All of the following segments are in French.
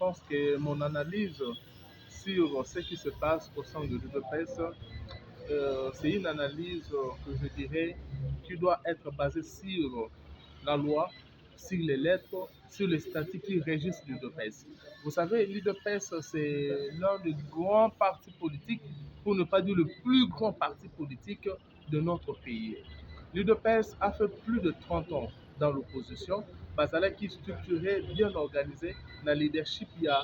pense que mon analyse sur ce qui se passe au sein de l'UDPS, c'est une analyse que je dirais qui doit être basée sur la loi, sur les lettres, sur les statuts qui régissent l'UDPS. Vous savez, l'UDPS, c'est l'un des grands partis politiques, pour ne pas dire le plus grand parti politique de notre pays. L'UDPS a fait plus de 30 ans dans l'opposition, Bazala qui est structuré, bien organisé, dans le leadership, il y a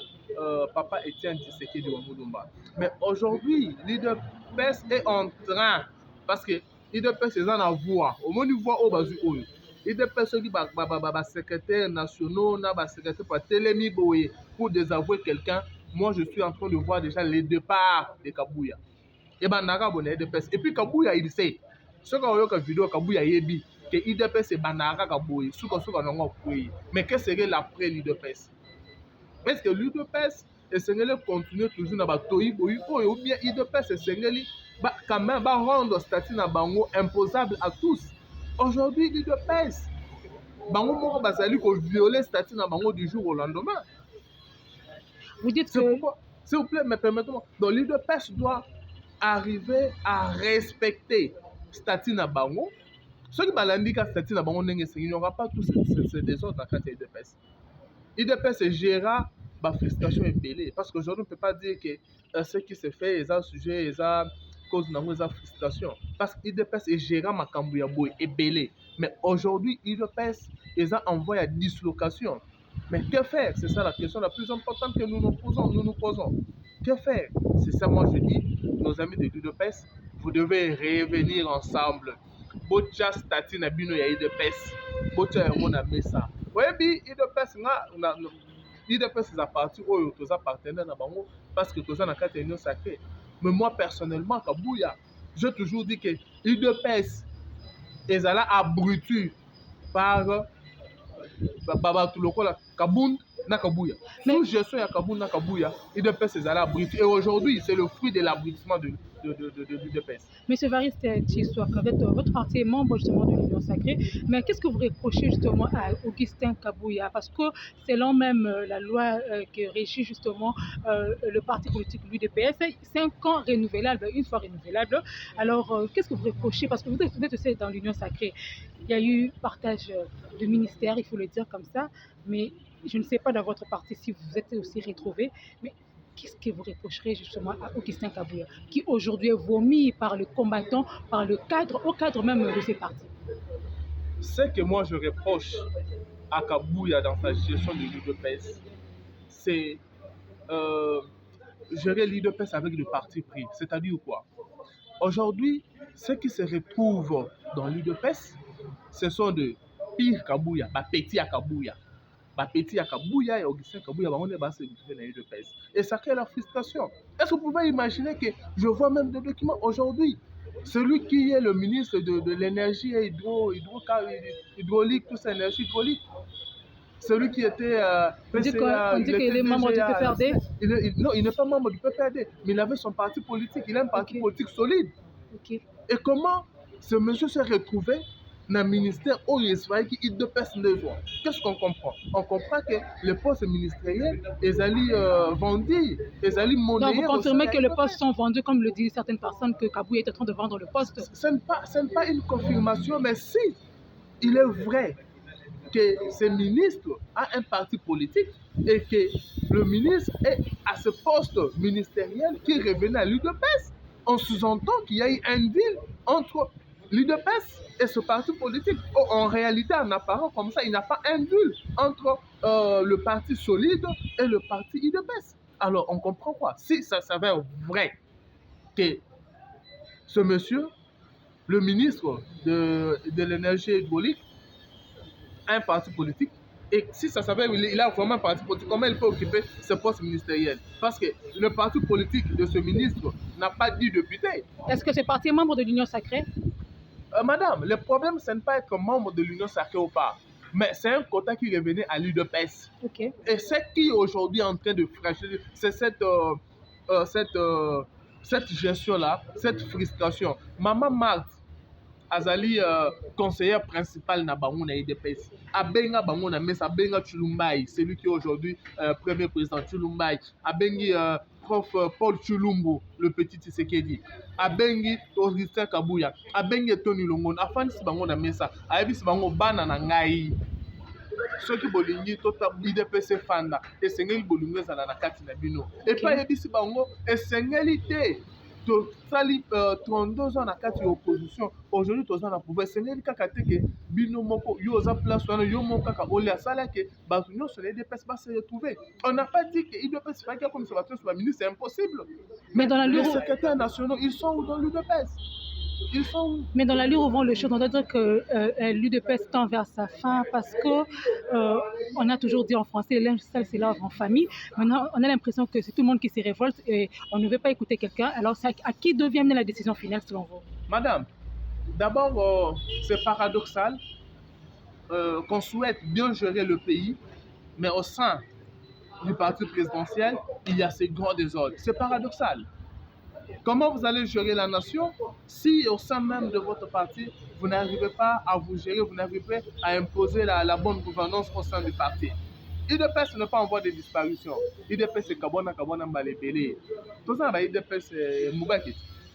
Papa Etienne Tshisekedi Wamudumba. Mais aujourd'hui, l'UDPS est en train, parce que l'UDPS est en voie, au moins niveau au basu oyo. l'UDPS qui ba secrétaire nationaux, na secrétaire pour Télémi Boye pour désavouer quelqu'un. Moi, je suis en train de voir déjà les départs de Kabouya. Et ben naga bonne l'UDPS. Et puis Kabouya il sait. Ce qu'on voit comme vidéo Kabouya yebi que l'UDPS est banara Kabouya. Souka non mais qu'est-ce que l'après l'UDPS? Est-ce que l'UDPS est sengeli continuer toujours na ba toyi boyi ou bien l'UDPS est sengeli quand même rendre statut na bango imposable à tous? Aujourd'hui l'UDPS bango moko bazali ko violer statut na bango du jour au lendemain. Vous dites c'est pourquoi, s'il vous plaît, mais permettez-moi. Donc l'UDPS doit arriver à respecter statut na bango. Ceux qui balandi ka statut na bango ndenge il n'y aura pas tous ces désordres dans le l'UDPS. l'UDPS gérera la frustration est belée. Parce qu'aujourd'hui, on ne peut pas dire que ce qui se fait est un sujet, est un cause de frustration. Parce que l'UDPS gérera ma Kambouyaboy est belé. Mais aujourd'hui, l'UDPS est envoyé à dislocation. Mais que faire? C'est ça la question la plus importante que nous nous posons. Que faire? C'est ça, moi je dis, nos amis de l'UDPS, vous devez revenir ensemble. Bocha stati na bino ya l'UDPS. Bocha yango na mesa. Oui, l'UDPS est à partir où tous les partenaires parce que tous les dans union sacrée. Mais moi personnellement, Kabouya, j'ai toujours dit que l'UDPS est abruti par Baba Toulokola Kaboun na Kabouya. Sous gestion ya Kaboun na Kabouya, l'UDPS est abruti. Et aujourd'hui, c'est le fruit de l'abrutissement de l'UDPS. Monsieur Variste Tshiswaka, votre parti est membre justement de l'Union Sacrée, mais qu'est-ce que vous reprochez justement à Augustin Kabouya? Parce que selon même la loi qui régit justement le parti politique l'UDPS, 5 ans renouvelables, une fois renouvelable. Alors qu'est-ce que vous reprochez? Parce que vous êtes aussi dans l'Union Sacrée. Il y a eu partage de ministères, il faut le dire comme ça, mais je ne sais pas dans votre parti si vous êtes aussi retrouvé, mais qu'est-ce que vous reprocherez justement à Augustin Kabouya, qui aujourd'hui est vomi par le combattant, par le cadre, au cadre même de ses partis? Ce que moi je reproche à Kabouya dans sa gestion de l'UDPS, c'est gérer l'UDPS avec le parti pris. C'est-à-dire quoi? Aujourd'hui, ceux qui se retrouvent dans l'UDPS, ce sont de pire Kabouya, petit à Kabouya. Petit à Kabouya et Augustin Kabouya, on est basé dans l'UDPS. Et ça crée la frustration. Est-ce que vous pouvez imaginer que je vois même des documents aujourd'hui? Celui qui est le ministre de l'énergie et hydraulique, toute cette énergie hydraulique, celui qui était on dit qu'il est membre du PPRD? Non, il n'est pas membre du PPRD, mais il avait son parti politique, il a un parti politique solide. Et comment ce monsieur s'est retrouvé dans le ministère où il est qui de personnes de voix? Qu'est-ce qu'on comprend? On comprend que les postes ministériels, ils allaient vendus, ils allaient monnayés. Donc vous confirmez que les postes sont vendus, comme le disent certaines personnes, que Kabouya est en train de vendre le poste? Ce n'est pas une confirmation, mais si il est vrai que ce ministre a un parti politique et que le ministre est à ce poste ministériel qui revenait à l'UDPS, on sous-entend qu'il y a eu un deal entre l'UDPS et ce parti politique. En réalité, en apparent comme ça, il n'y a pas un deal entre le parti solide et le parti UDPS. Alors, on comprend quoi? Si ça s'avère vrai que ce monsieur, le ministre de l'énergie hydraulique, un parti politique, et si ça s'avère il a vraiment un parti politique, comment il peut occuper ce poste ministériel? Parce que le parti politique de ce ministre n'a pas dit député. Est-ce que ce parti est membre de l'Union Sacrée? Madame, le problème, ce n'est pas être membre de l'Union Sacrée ou pas, mais c'est un quota qui revenait à l'UDPS. Et ce qui aujourd'hui est en train de fragiliser, c'est cette gestion-là, cette frustration. Maman Marthe azali conseiller principal na bango na UDPS. Abenga bango na mesa, abenga Tshilumbai, celui qui est aujourd'hui premier président Tshilumbai. Abengi prof Paul Tshilumbu, le petit Tshisekedi. Abengi Augustin Kabuya. Abengi Tony Longon. Afandisi bango na mesa. Ayebisi bango bana na ngai. Soki bolingi tota UDPS fanda esengeli bolingo ezala na kati na bino. Et puis ayebisi bango esengeli te tosali 32 ans na kati ya opposition. Aujourd'hui toza na pouvoir esengeli kaka te ke bino moko yo oza place wana yo moko kaka oli asala ke bato nyonso na UDPS va se retrouver. On n'a pas dit que UDPS fallait comme ça va sur la ministre, c'est impossible. Mais dans la les secrétaires nationaux, ils sont où dans l'UDPS? Mais dans la lure où vont les choses, on doit dire que l'UDPS tend vers sa fin parce que on a toujours dit en français, linge sale c'est l'œuvre en famille. Maintenant, on a l'impression que c'est tout le monde qui se révolte et on ne veut pas écouter quelqu'un. Alors, à qui devient la décision finale selon vous? Madame, d'abord, c'est paradoxal qu'on souhaite bien gérer le pays, mais au sein du parti présidentiel, il y a ces grands désordres. C'est paradoxal. Comment vous allez gérer la nation si au sein même de votre parti, vous n'arrivez pas à vous gérer, vous n'arrivez pas à imposer la bonne gouvernance au sein du parti? UDPS ne pas en voie de disparition. UDPS c'est Kabona Mbalebele. Tout ça, UDPS c'est Moubaki.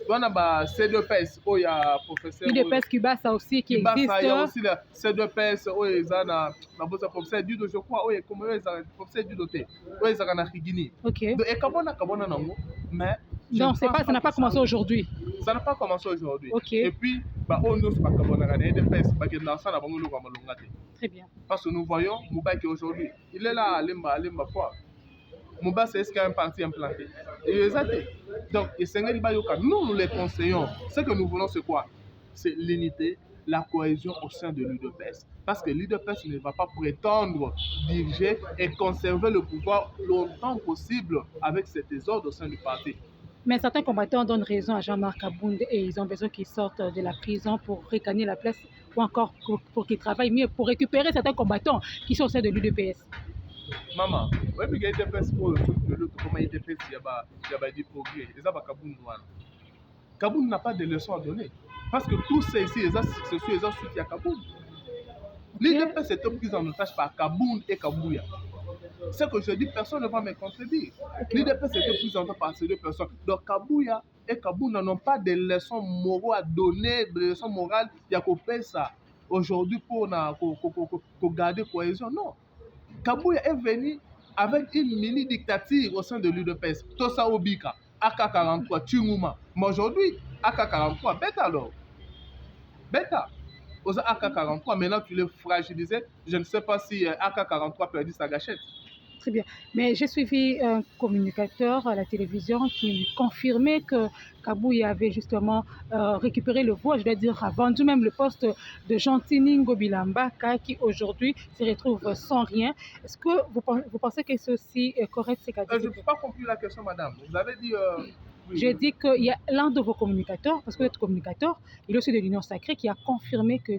On a C2PS, il y a professeur. UDPS Kibasa aussi qui existe. Il y a aussi le C2PS, il y a professeur Dudo, je crois, il y a professeur Dudo, il y a Rigini. Ok. Et Kabona mais. Non, ça n'a pas commencé aujourd'hui. Ça n'a pas commencé aujourd'hui. Okay. Et puis, on nous pas très bien. Parce que nous voyons Mouba qui aujourd'hui, il est là à Lemba quoi. Mouba, c'est ce qu'il y a un parti implanté. Et donc, nous les conseillons. Ce que nous voulons, c'est quoi? C'est l'unité, la cohésion au sein de l'UDPS. Parce que l'UDPS ne va pas prétendre diriger et conserver le pouvoir longtemps possible avec ces désordres au sein du parti. Mais certains combattants donnent raison à Jean-Marc Abound et ils ont besoin qu'il sorte de la prison pour regagner la place ou encore pour qu'il travaille mieux, pour récupérer certains combattants qui sont au sein de l'UDPS. Maman, oui, mais l'UDPS pour le truc de l'autre, comment l'UDPS, il y a des progrès. Et ça va Kabound. Kabound n'a pas de leçons à donner. Parce que tous ces ici, c'est sûr, ils ont soutien à Kabound. L'UDPS est prise en otage par Kabound et Kabouya. Ce que je dis, personne ne va me contredire. L'UDPS était prise en otage par ces deux personnes. Donc Kabouya et Kabound n'ont pas de leçons morales à donner, de leçons morales. Il y a qu'on fait ça aujourd'hui pour garder cohésion. Non. Kabouya est venu avec une mini-dictature au sein de l'UDPS. Tosa Obika, AK-43, Tchinguma. Mais aujourd'hui, AK-43, bête alors. Bêta. Aux AK-43, maintenant tu l'es fragilisé. Je ne sais pas si AK-43 perdit sa gâchette. Très bien. Mais j'ai suivi un communicateur à la télévision qui confirmait que Kabouya avait justement récupéré le voie, je dois dire, a vendu même le poste de Jean-Tiningo Bilambaka qui aujourd'hui se retrouve sans rien. Est-ce que vous pensez que ceci est correct? Je n'ai pas compris la question, madame. Vous avez dit... Oui. J'ai dit qu'il y a l'un de vos communicateurs, parce que votre communicateur, il est aussi de l'Union Sacrée, qui a confirmé que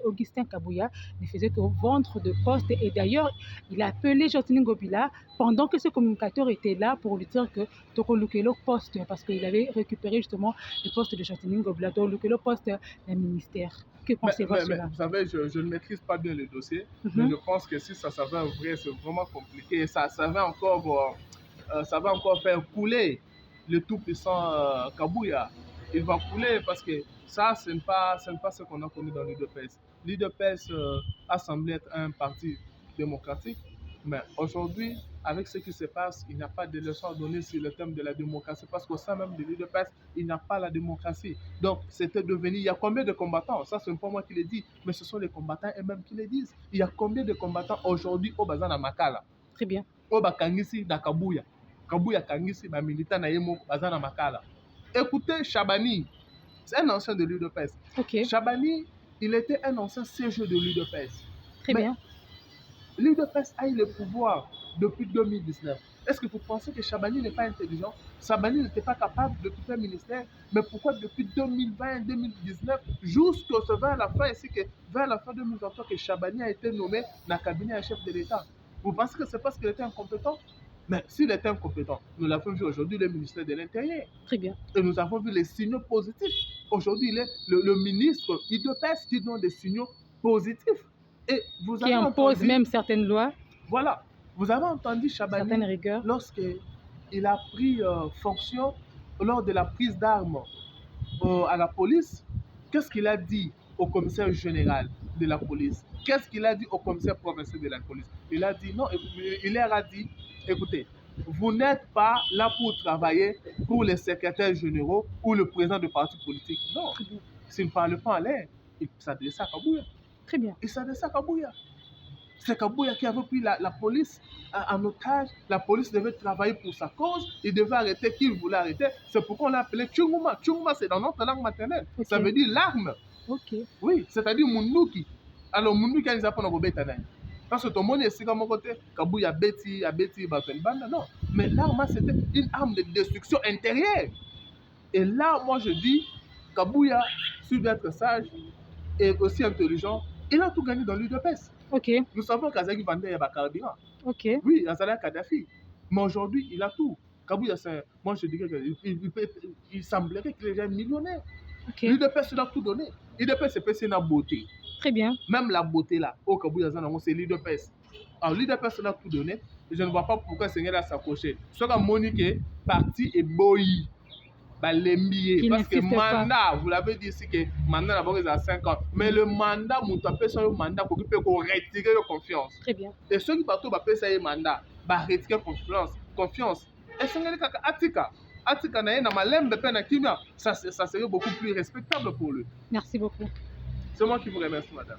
Augustin Kabouya ne faisait que vendre de postes. Et d'ailleurs, il a appelé Jean-Tiningo Gobila pendant que ce communicateur était là pour lui dire que Toko Lukelo poste, parce qu'il avait récupéré justement le poste de Jean-Tiningo Gobila, donc Lukelo poste d'un ministère. Que pensez-vous de cela? Vous savez, je ne maîtrise pas bien le dossier, mais je pense que si ça s'avère vrai, c'est vraiment compliqué. Et ça va encore faire couler le tout-puissant Kabouya. Il va couler parce que ça, ce n'est pas ce qu'on a connu dans l'UDPS. L'UDPS a semblé être un parti démocratique, mais aujourd'hui, avec ce qui se passe, il n'y a pas de leçon à donner sur le thème de la démocratie parce qu'au sein même de l'UDPS, il n'y a pas la démocratie. Donc, c'était devenu... Il y a combien de combattants? Ça, ce n'est pas moi qui le dis, mais ce sont les combattants eux-mêmes qui le disent. Il y a combien de combattants aujourd'hui au Bazana Makala? Très bien. Au Bakangisi d'Akabouya. Kabouya Kangisi, ma militant Naïmo, Bazana Makala. Écoutez, Chabani, c'est un ancien de l'UDPS. Okay. Chabani, il était un ancien CG de l'UDPS. Très bien. L'UDPS a eu le pouvoir depuis 2019. Est-ce que vous pensez que Chabani n'est pas intelligent? Chabani n'était pas capable de quitter le ministère, mais pourquoi depuis 2020-2019, vers la fin ici, vers la fin 2023, que Chabani a été nommé dans le cabinet à chef de l'État? Vous pensez que c'est parce qu'il était incompétent? Mais s'il était incompétent, nous l'avons vu aujourd'hui, le ministère de l'Intérieur. Très bien. Et nous avons vu les signaux positifs Aujourd'hui, il est le ministre UDPS qui donne des signaux positifs. Et vous Qui avez impose entendu, même certaines lois, voilà, vous avez entendu Chabani certaines rigueurs. lorsqu'il a pris fonction lors de la prise d'armes à la police. Qu'est-ce qu'il a dit au commissaire général de la police? Qu'est-ce qu'il a dit au commissaire provincial de la police? Il a dit non, il leur a dit, écoutez, vous n'êtes pas là pour travailler pour les secrétaires généraux ou le président de parti politique. Non, Très bien. s'il ne parle pas en l'air, il s'adresse à Kabouya. Très bien. Il s'adresse à Kabouya. C'est Kabouya qui avait pris la police en otage. La police devait travailler pour sa cause. Il devait arrêter qui il voulait arrêter. C'est pourquoi on l'a appelé Tchunguma. Tchunguma, c'est dans notre langue maternelle. Ok. Ça veut dire l'arme. Ok. Oui, c'est-à-dire Munduki. Alors, Munduki, il a pas de bétail. Parce que tout le monde est comme côté, Kabouya Betty, Banda. Non. Mais l'arme, c'était une arme de destruction intérieure. Et là, moi, je dis, Kabouya, s'il doit être sage et aussi intelligent, il a tout gagné dans l'UDPS. Ok. Nous savons qu'Azaki vendait un carburant. Ok. Oui, Azala Kadhafi. Mais aujourd'hui, il a tout. Kabouya, moi, je dirais qu'il semblerait qu'il est déjà millionnaire. Ok. L'UDPS, il a tout donné. L'UDPS, c'est la beauté. Très bien. Même la beauté là, au Kabouya, c'est l'UDPS. Alors, l'UDPS, il a tout donné. Je ne vois pas pourquoi Seigneur a s'approché. Ce que Monique parti et boyi. Qui Parce que n'insiste pas. mandat, vous l'avez dit ici que mandat d'abord est à 5 ans. Mais le mandat, vous tapez sur le mandat pour qu'il puisse retirer la confiance. Très bien. Et ceux qui partout va payer ça mandat, va retirer confiance. Et c'est Atika. Atika na malembe pe na kimia, ça serait beaucoup plus respectable pour lui. Merci beaucoup. C'est moi qui vous remercie, madame.